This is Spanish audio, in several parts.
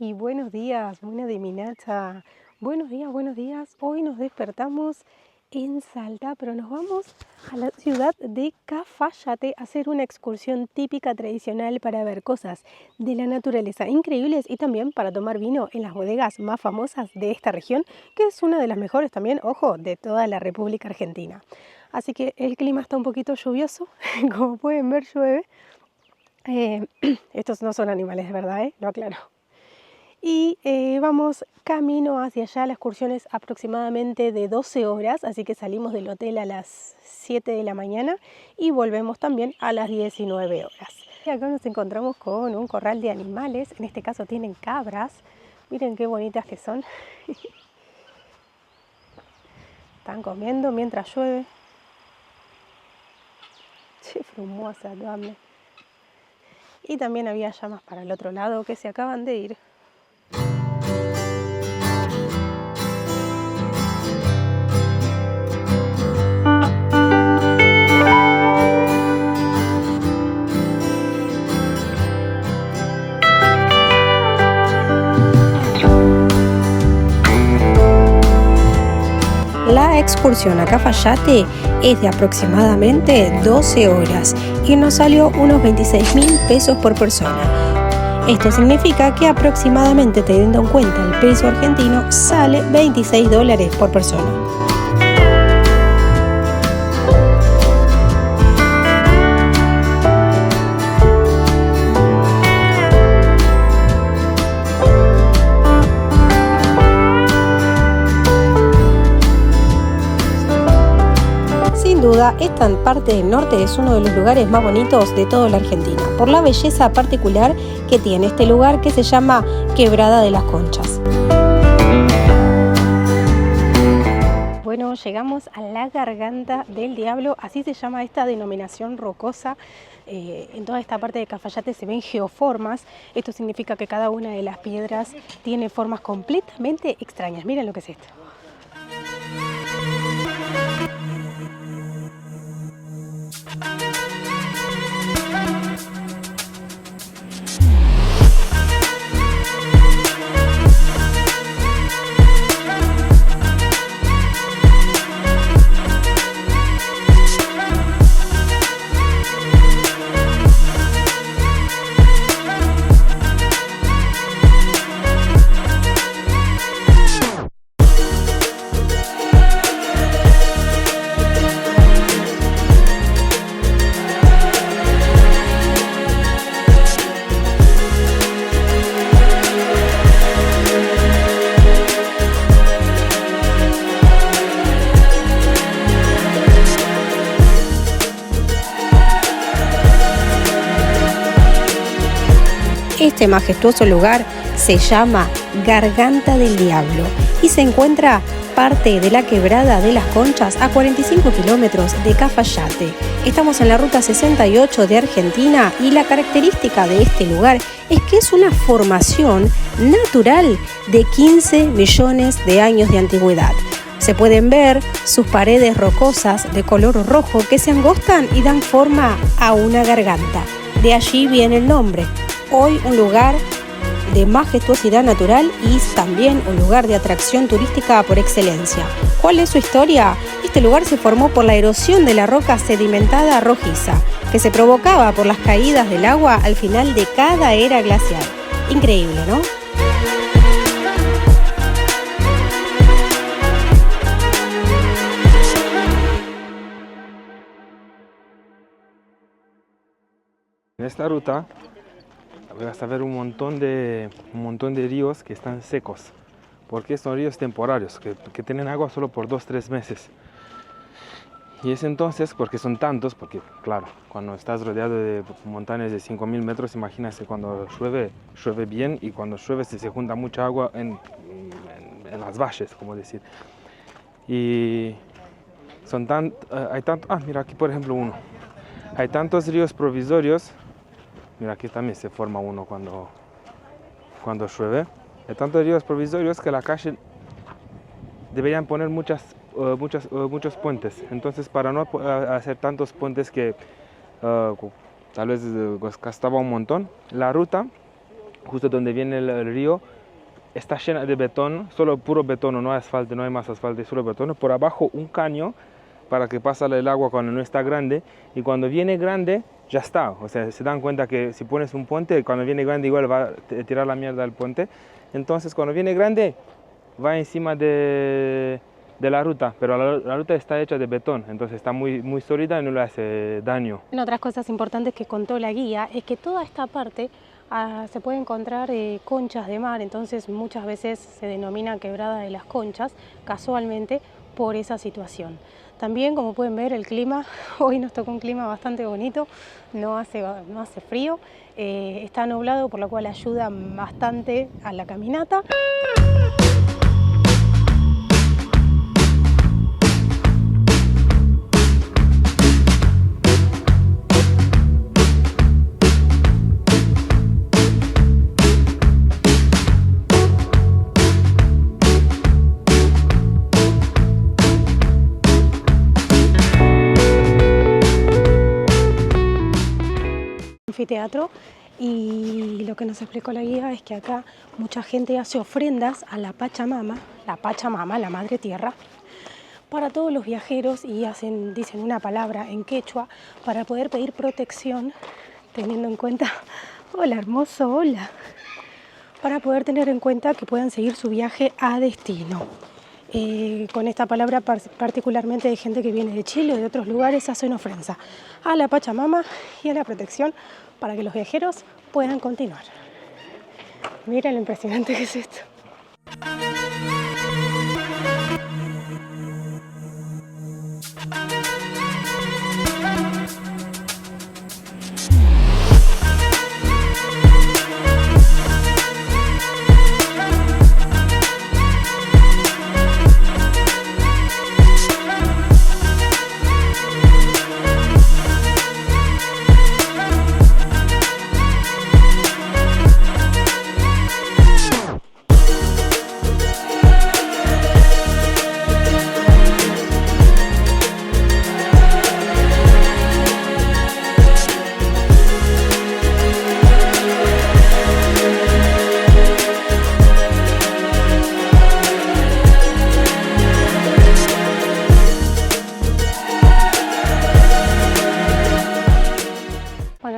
Y buenos días, buena de Minacha. Buenos días, buenos días. Hoy nos despertamos en Salta, pero nos vamos a la ciudad de Cafayate a hacer una excursión típica tradicional para ver cosas de la naturaleza increíbles y también para tomar vino en las bodegas más famosas de esta región, que es una de las mejores también, ojo, de toda la República Argentina. Así que el clima está un poquito lluvioso, como pueden ver llueve. Estos no son animales de verdad, lo aclaro. Y vamos camino hacia allá. La excursión es aproximadamente de 12 horas, así que salimos del hotel a las 7 de la mañana y volvemos también a las 19 horas. Y acá nos encontramos con un corral de animales, en este caso tienen cabras. Miren qué bonitas que son. Están comiendo mientras llueve. Che, frumosa, dame. Y también había llamas para el otro lado que se acaban de ir. La excursión a Cafayate es de aproximadamente 12 horas y nos salió unos 26.000 pesos por persona. Esto significa que aproximadamente, teniendo en cuenta el peso argentino, sale $26 por persona. Esta parte del norte es uno de los lugares más bonitos de toda la Argentina, por la belleza particular que tiene este lugar que se llama Quebrada de las Conchas. Bueno, llegamos a la Garganta del Diablo, así se llama esta denominación rocosa. En toda esta parte de Cafayate se ven geoformas. Esto significa que cada una de las piedras tiene formas completamente extrañas. Miren lo que es esto. Este majestuoso lugar se llama Garganta del Diablo y se encuentra parte de la Quebrada de las Conchas a 45 kilómetros de Cafayate. Estamos en la ruta 68 de Argentina y la característica de este lugar es que es una formación natural de 15 millones de años de antigüedad. Se pueden ver sus paredes rocosas de color rojo que se angostan y dan forma a una garganta. De allí viene el nombre. Hoy un lugar de majestuosidad natural y también un lugar de atracción turística por excelencia. ¿Cuál es su historia? Este lugar se formó por la erosión de la roca sedimentada rojiza, que se provocaba por las caídas del agua al final de cada era glacial. Increíble, ¿no? En esta ruta vas a ver un montón de ríos que están secos, porque son ríos temporarios, que tienen agua solo por 2-3 meses. Y es entonces, porque son tantos, porque claro, cuando estás rodeado de montañas de 5.000 metros, imagínate cuando llueve bien, y cuando llueve se junta mucha agua en las valles, como decir. Y mira aquí por ejemplo uno. Hay tantos ríos provisorios. Mira, aquí también se forma uno cuando llueve. Hay tantos ríos provisorios que la calle deberían poner muchos puentes. Entonces, para no hacer tantos puentes que tal vez gastaba un montón, la ruta justo donde viene el río, está llena de betón, solo puro betón, no hay asfalto, no hay más asfalto, solo betón. Por abajo un caño para que pase el agua cuando no está grande, y cuando viene grande ya está. O sea, se dan cuenta que si pones un puente, cuando viene grande igual va a tirar la mierda al puente. Entonces cuando viene grande va encima de la ruta, pero la ruta está hecha de betón, entonces está muy sólida y no le hace daño. Otras cosas importantes que contó la guía es que toda esta parte se puede encontrar conchas de mar, entonces muchas veces se denomina quebrada de las conchas, casualmente por esa situación. También, como pueden ver, el clima, hoy nos tocó un clima bastante bonito, no hace frío, está nublado, por lo cual ayuda bastante a la caminata. Anfiteatro, y lo que nos explicó la guía es que acá mucha gente hace ofrendas a la Pachamama, la Madre Tierra, para todos los viajeros, y dicen una palabra en quechua para poder pedir protección, teniendo en cuenta, hola hermoso, hola, para poder tener en cuenta que puedan seguir su viaje a destino. Con esta palabra particularmente de gente que viene de Chile o de otros lugares hacen ofrenda a la Pachamama y a la protección para que los viajeros puedan continuar. Miren lo impresionante que es esto.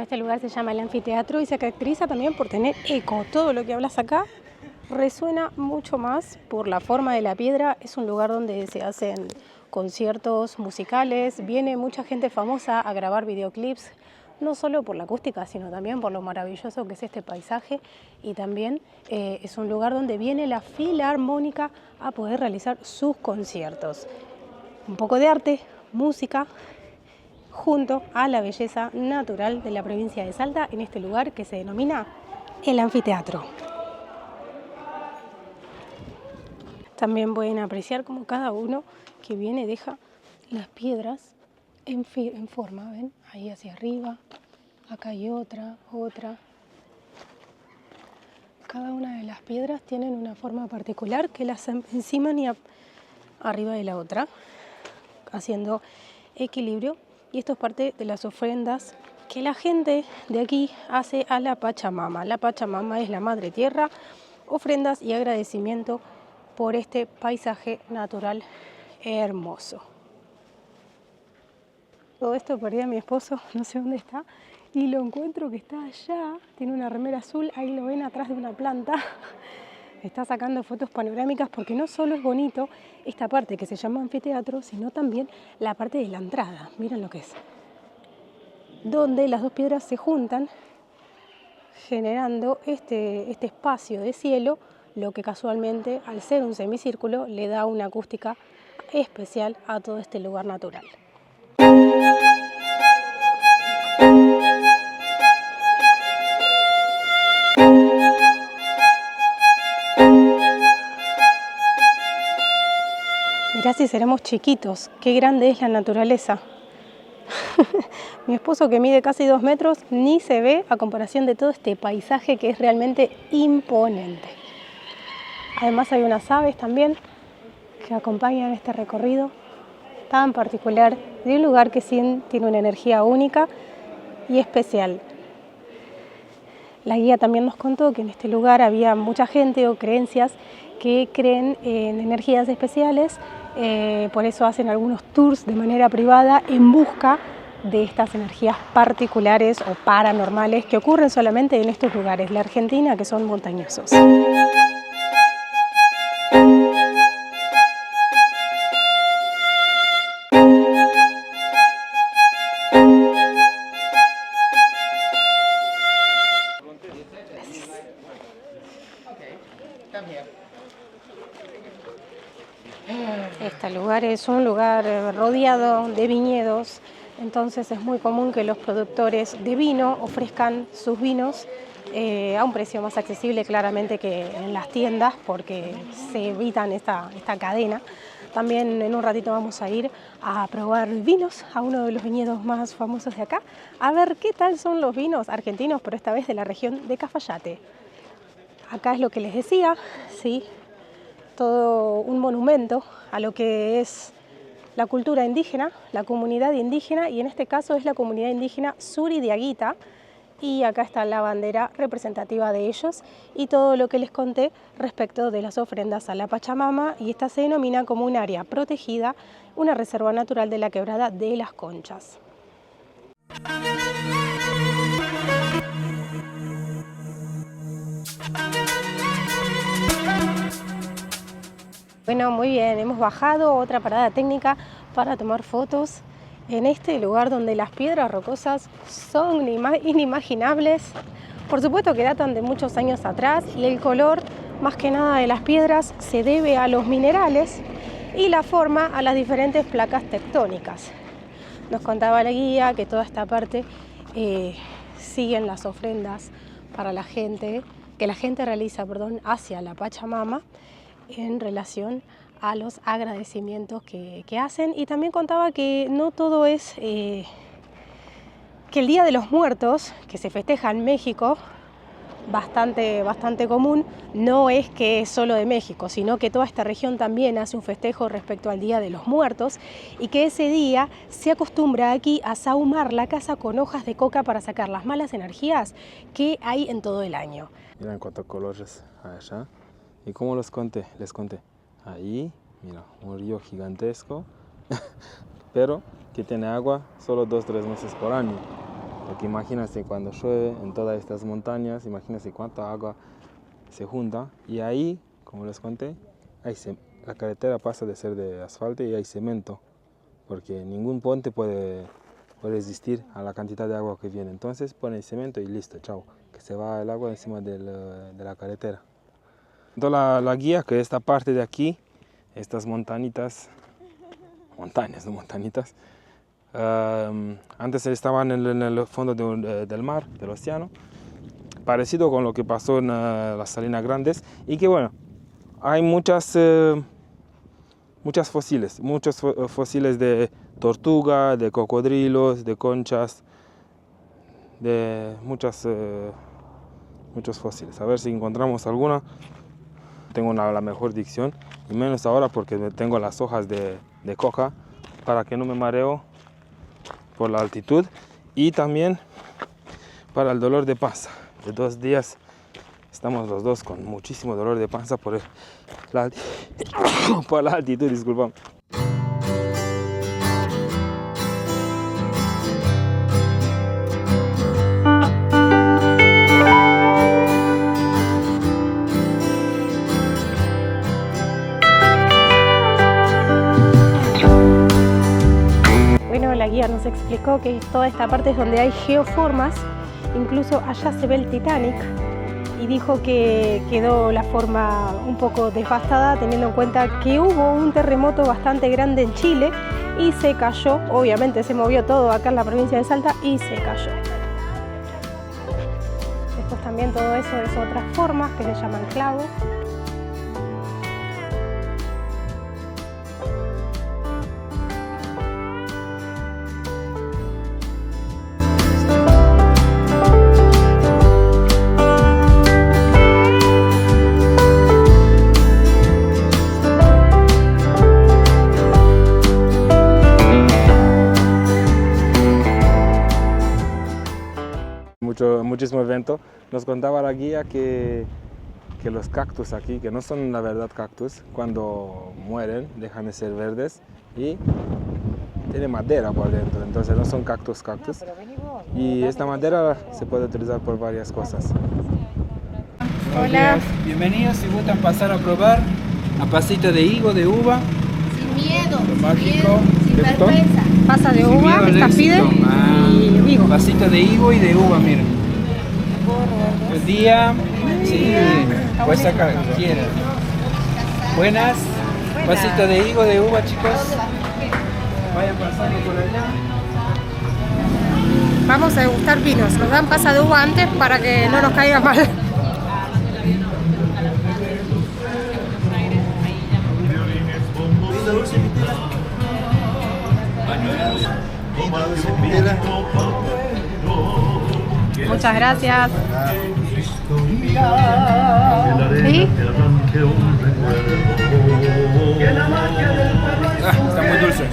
Este lugar se llama el Anfiteatro y se caracteriza también por tener eco. Todo lo que hablas acá resuena mucho más por la forma de la piedra. Es un lugar donde se hacen conciertos musicales, viene mucha gente famosa a grabar videoclips, no solo por la acústica, sino también por lo maravilloso que es este paisaje, y también es un lugar donde viene la Filarmónica a poder realizar sus conciertos. Un poco de arte, música, junto a la belleza natural de la provincia de Salta, en este lugar que se denomina el Anfiteatro. También pueden apreciar cómo cada uno que viene deja las piedras en forma, ¿ven? Ahí hacia arriba, acá hay otra. Cada una de las piedras tienen una forma particular que las enciman y arriba de la otra, haciendo equilibrio. Y esto es parte de las ofrendas que la gente de aquí hace a la Pachamama. La Pachamama es la Madre Tierra, ofrendas y agradecimiento por este paisaje natural hermoso. Todo esto perdí a mi esposo, no sé dónde está, y lo encuentro que está allá, tiene una remera azul, ahí lo ven atrás de una planta. Está sacando fotos panorámicas porque no solo es bonito esta parte que se llama anfiteatro, sino también la parte de la entrada. Miren lo que es. Donde las dos piedras se juntan, generando este espacio de cielo, lo que casualmente, al ser un semicírculo, le da una acústica especial a todo este lugar natural. Mirá si seremos chiquitos, qué grande es la naturaleza. Mi esposo, que mide casi 2 metros, ni se ve a comparación de todo este paisaje que es realmente imponente. Además hay unas aves también que acompañan este recorrido tan particular de un lugar que sí tiene una energía única y especial. La guía también nos contó que en este lugar había mucha gente o creencias que creen en energías especiales, por eso hacen algunos tours de manera privada en busca de estas energías particulares o paranormales que ocurren solamente en estos lugares, la Argentina, que son montañosos. Este lugar es un lugar rodeado de viñedos, entonces es muy común que los productores de vino ofrezcan sus vinos a un precio más accesible claramente que en las tiendas, porque se evitan esta cadena. También en un ratito vamos a ir a probar vinos a uno de los viñedos más famosos de acá, a ver qué tal son los vinos argentinos, pero esta vez de la región de Cafayate. Acá es lo que les decía, ¿sí? Todo un monumento a lo que es la cultura indígena, la comunidad indígena, y en este caso es la comunidad indígena Suri Diaguita, y acá está la bandera representativa de ellos y todo lo que les conté respecto de las ofrendas a la Pachamama, y esta se denomina como un área protegida, una reserva natural de la Quebrada de las Conchas. Bueno, muy bien, hemos bajado otra parada técnica para tomar fotos en este lugar donde las piedras rocosas son inimaginables. Por supuesto que datan de muchos años atrás y el color, más que nada de las piedras, se debe a los minerales y la forma a las diferentes placas tectónicas. Nos contaba la guía que toda esta parte siguen las ofrendas para la gente, que la gente realiza, hacia la Pachamama, en relación a los agradecimientos que hacen. Y también contaba que no todo es que el Día de los Muertos, que se festeja en México, bastante común, no es que es solo de México, sino que toda esta región también hace un festejo respecto al Día de los Muertos, y que ese día se acostumbra aquí a sahumar la casa con hojas de coca para sacar las malas energías que hay en todo el año. Miren cuántos colores hay allá. ¿Y cómo les conté? Ahí, mira, un río gigantesco, pero que tiene agua solo 2-3 meses por año. Porque imagínense cuando llueve en todas estas montañas, imagínense cuánta agua se junta. Y ahí, como les conté, la carretera pasa de ser de asfalto y hay cemento, porque ningún puente puede resistir a la cantidad de agua que viene. Entonces ponen cemento y listo, chao, que se va el agua encima de la carretera. La guía que esta parte de aquí, estas montañitas, no montañitas, antes estaban en el fondo del mar, del océano, parecido con lo que pasó en las Salinas Grandes, y que bueno, hay muchos fósiles de tortuga, de cocodrilos, de conchas, de muchos fósiles. A ver si encontramos alguna. Tengo la mejor dicción, y menos ahora porque tengo las hojas de coca para que no me mareo por la altitud, y también para el dolor de panza. De 2 días estamos los dos con muchísimo dolor de panza por la altitud, disculpa. La guía nos explicó que toda esta parte es donde hay geoformas, incluso allá se ve el Titanic, y dijo que quedó la forma un poco devastada teniendo en cuenta que hubo un terremoto bastante grande en Chile y se cayó, obviamente se movió todo acá en la provincia de Salta y se cayó. Después también todo eso es otras formas que se llaman clavos. Muchísimo evento Nos contaba la guía que los cactus aquí, que no son la verdad cactus, cuando mueren dejan de ser verdes y tiene madera por dentro, entonces no son cactus. Y esta madera se puede utilizar por varias cosas. Hola. Bienvenidos, si gustan pasar a probar a pasita de higo, de uva. Sin miedo, Lo sin mágico. miedo, sin ¿De vergüenza. Pasa de Sin uva, miedo al esta éxito. pide y higo. Pasita de higo y de uva, miren. El día, sí, puedes sacar lo que quieras. Buenas, pasita de higo, de uva, chicos. Vayan pasando por allá. Vamos a degustar vinos. Nos dan pasa de uva antes para que no nos caiga mal. Muchas gracias. ¿Sí? Está muy dulce.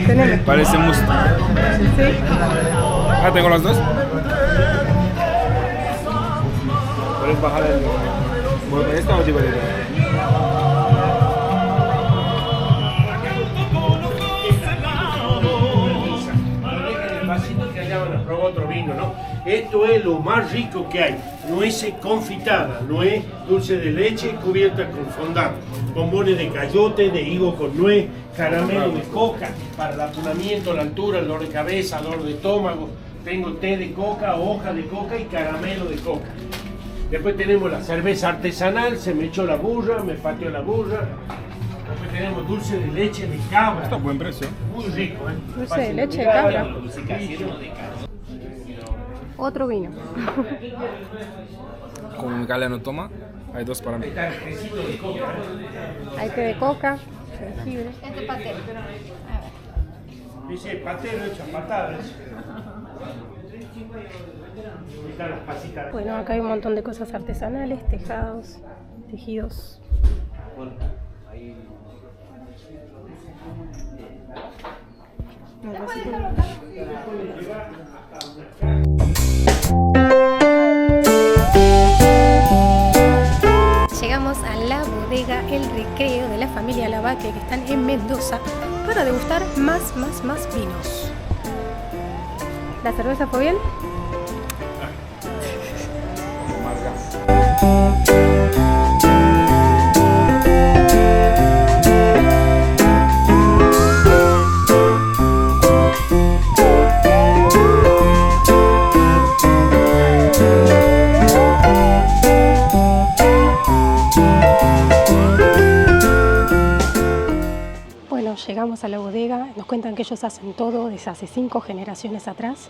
Tenemos. Parece mousse. Sí. Ah, ¿tengo los dos? ¿Puedes bajar el... ¿Esta o diferente? Que allá van a probar otro vino, ¿no? Esto es lo más rico que hay. Nueces confitadas, nuez dulce de leche cubierta con fondant, bombones de cayote, de higo con nuez, caramelo de coca para el apunamiento, la altura, el dolor de cabeza, dolor de estómago. Tengo té de coca, hoja de coca y caramelo de coca. Después tenemos la cerveza artesanal, se me echó la burra, me pateó la burra. Después tenemos dulce de leche de cabra. Está a buen precio. Muy rico, ¿eh? Dulce de leche de cabra. Otro vino. Como Micaela no toma, hay dos para mí. Hay té de coca, jengibre. Este pastel. Dice patero hecho a patadas. Están las pasitas. Bueno, acá hay un montón de cosas artesanales, tejados, tejidos. Llegamos a la bodega El Recreo de la familia Lavaque, que están en Mendoza, para degustar más vinos. ¿La cerveza fue bien? Bueno, llegamos a la bodega, nos cuentan que ellos hacen todo desde hace 5 generaciones atrás,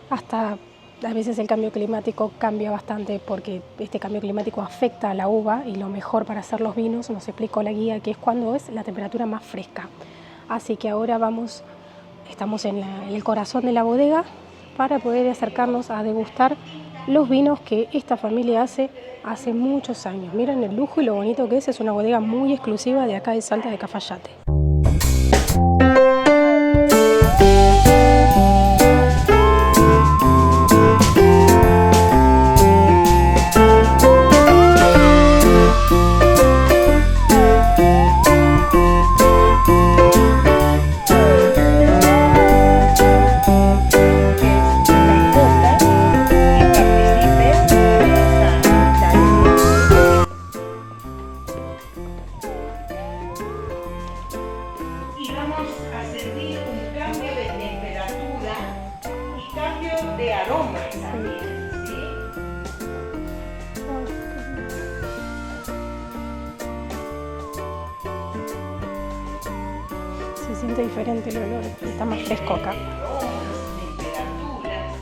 hasta a veces el cambio climático cambia bastante porque este cambio climático afecta a la uva y lo mejor para hacer los vinos, nos explicó la guía, que es cuando es la temperatura más fresca. Así que ahora estamos en el corazón de la bodega para poder acercarnos a degustar los vinos que esta familia hace muchos años. Miren el lujo y lo bonito que es una bodega muy exclusiva de acá de Salta de Cafayate. Y vamos a servir un cambio de temperatura y cambio de aromas también, ¿sí? Se siente diferente el olor, está más fresco acá. Temperaturas.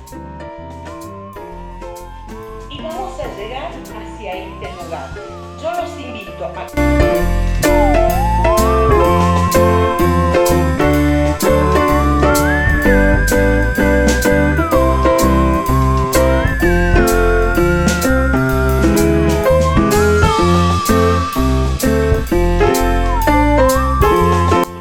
Y vamos a llegar hacia este lugar. Yo los invito a...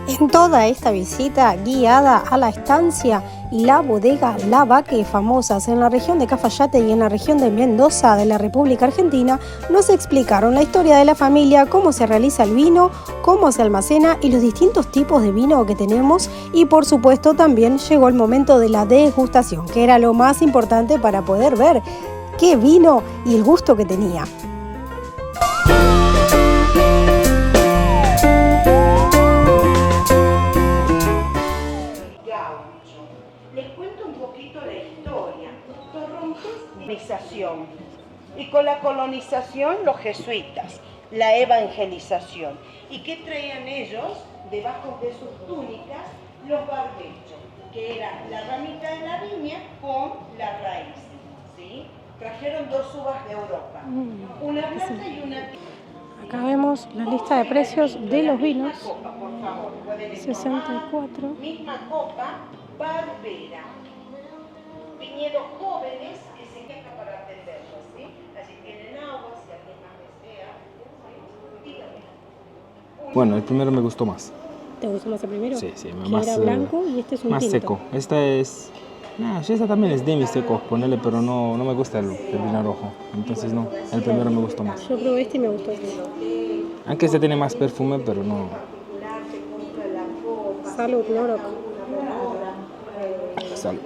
En toda esta visita guiada a la estancia y la bodega Lavaque, famosas en la región de Cafayate y en la región de Mendoza de la República Argentina, nos explicaron la historia de la familia, cómo se realiza el vino, cómo se almacena y los distintos tipos de vino que tenemos, y por supuesto también llegó el momento de la degustación, que era lo más importante para poder ver qué vino y el gusto que tenía. Les cuento un poquito la historia. Colonización. Y con la colonización los jesuitas, la evangelización. ¿Y qué traían ellos? Debajo de sus túnicas, los barbechos, que era la ramita de la viña con la raíz. ¿Sí? Trajeron 2 uvas de Europa, una blanca y una tinta. Acá vemos la lista de precios de los vinos. Copa, por favor, pueden 64. misma copa, Barbera. Viñedos jóvenes que se quejan para atenderlos, ¿sí? Así tienen agua, si alguien más desea. ¿Sí? Dígame. Bueno, el primero me gustó más. ¿Te gustó más el primero? Sí, Que más, era blanco y este es un más tinto. seco. Esta también es demi seco, ponele, pero no me gusta el vino rojo. Entonces no, el primero me gustó más. Yo probé este y me gustó este. Aunque este tiene más perfume, pero no. Salud, Norok. Salud.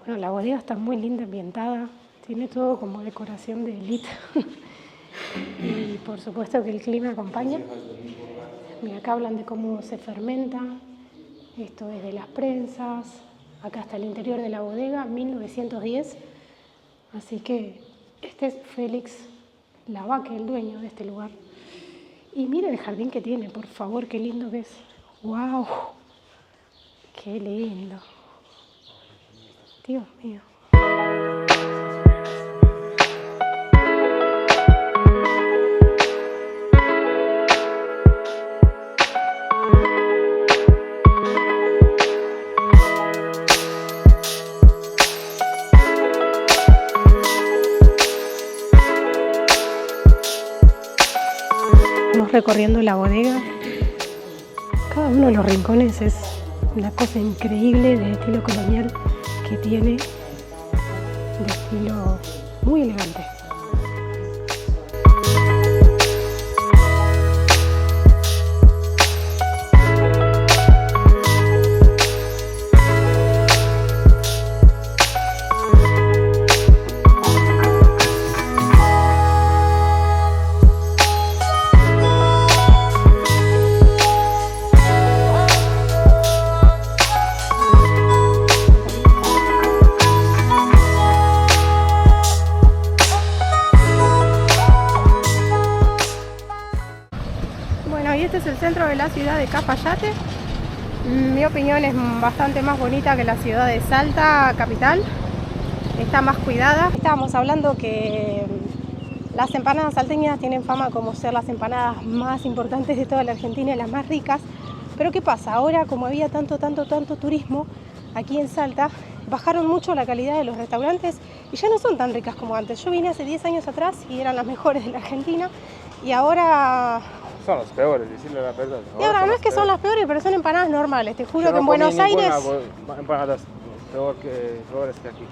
Bueno, la bodega está muy linda, ambientada. Tiene todo como decoración de élite. Y por supuesto que el clima acompaña. Mira, acá hablan de cómo se fermenta. Esto es de las prensas. Acá está el interior de la bodega, 1910. Así que este es Félix Lavaque, el dueño de este lugar. Y mira el jardín que tiene, por favor, qué lindo que es. ¡Wow! ¡Qué lindo! Dios mío. Estamos recorriendo la bodega. Cada uno de los rincones es una cosa increíble de estilo colonial que tiene, de estilo muy elegante. Este es el centro de la ciudad de Cafayate. Mi opinión es bastante más bonita que la ciudad de Salta, capital. Está más cuidada. Estábamos hablando que las empanadas salteñas tienen fama como ser las empanadas más importantes de toda la Argentina y las más ricas. Pero ¿qué pasa? Ahora, como había tanto turismo aquí en Salta, bajaron mucho la calidad de los restaurantes y ya no son tan ricas como antes. Yo vine hace 10 años atrás y eran las mejores de la Argentina y ahora... Son los peores, decirle la verdad. Y ahora no es que son las peores, pero son empanadas normales. Te juro que en Buenos Aires... empanadas peores que aquí.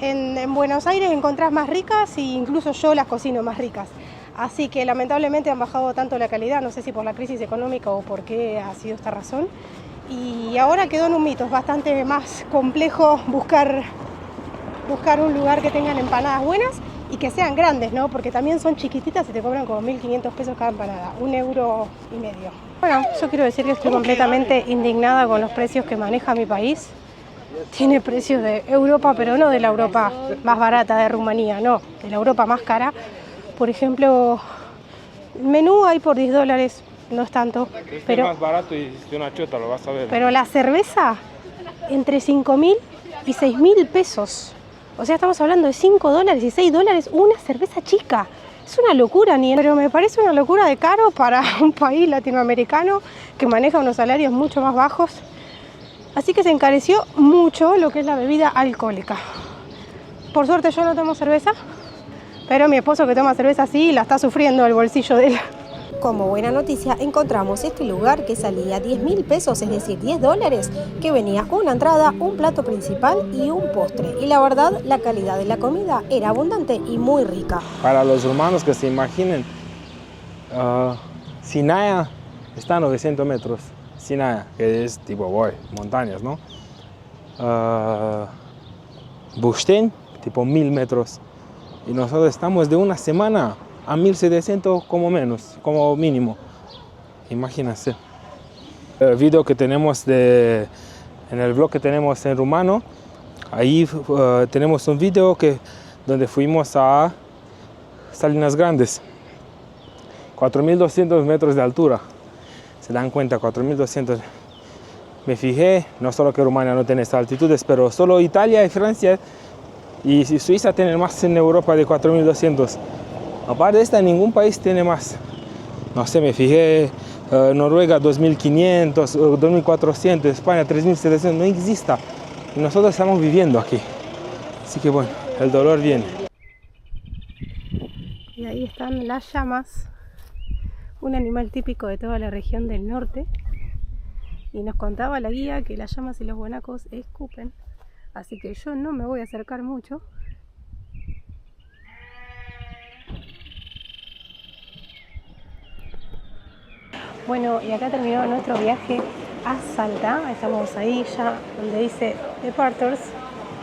En Buenos Aires encontrás más ricas e incluso yo las cocino más ricas. Así que lamentablemente han bajado tanto la calidad, no sé si por la crisis económica o por qué ha sido esta razón. Y ahora quedó en un mito, es bastante más complejo buscar un lugar que tengan empanadas buenas y que sean grandes, ¿no? Porque también son chiquititas y te cobran como 1.500 pesos cada empanada, 1,5 euros. Bueno, yo quiero decir que estoy completamente indignada con los precios que maneja mi país. Tiene precios de Europa, pero no de la Europa más barata de Rumanía, no, de la Europa más cara. Por ejemplo, el menú hay por $10, no es tanto. Pero más barato y una chota, lo vas a ver. Pero la cerveza, entre 5.000 y 6.000 pesos. O sea, estamos hablando de $5 y $6 una cerveza chica. Es una locura, pero me parece una locura de caro para un país latinoamericano que maneja unos salarios mucho más bajos. Así que se encareció mucho lo que es la bebida alcohólica. Por suerte yo no tomo cerveza, pero mi esposo que toma cerveza sí la está sufriendo el bolsillo de él. Como buena noticia encontramos este lugar que salía 10.000 pesos, es decir, $10, que venía una entrada, un plato principal y un postre. Y la verdad, la calidad de la comida era abundante y muy rica. Para los rumanos que se imaginen, Sinaia está a 900 metros. Sinaia, que es tipo montañas, ¿no? Bușteni, tipo 1.000 metros. Y nosotros estamos de una semana a 1.700 como menos, como mínimo. Imagínense. El video que tenemos en el blog que tenemos en rumano, ahí tenemos un video donde fuimos a Salinas Grandes. 4.200 metros de altura. Se dan cuenta, 4.200. Me fijé, no solo que Rumania no tiene estas altitudes, pero solo Italia y Francia y Suiza tienen más en Europa de 4.200. Aparte de esta, ningún país tiene más. No sé, me fijé, Noruega 2.500, 2.400, España 3.700, no existe. Y nosotros estamos viviendo aquí. Así que bueno, el dolor viene. Y ahí están las llamas, un animal típico de toda la región del norte. Y nos contaba la guía que las llamas y los guanacos escupen. Así que yo no me voy a acercar mucho. Bueno, y acá terminó nuestro viaje a Salta. Estamos ahí ya donde dice Departures,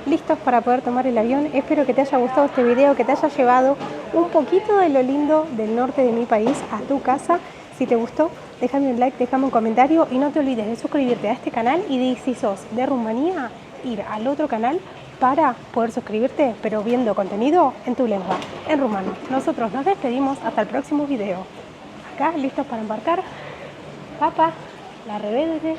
listos para poder tomar el avión. Espero que te haya gustado este video, que te haya llevado un poquito de lo lindo del norte de mi país a tu casa. Si te gustó, déjame un like, déjame un comentario y no te olvides de suscribirte a este canal y si sos de Rumanía, ir al otro canal para poder suscribirte, pero viendo contenido en tu lengua, en rumano. Nosotros nos despedimos hasta el próximo video. Acá, listos para embarcar. Papa, la revedere.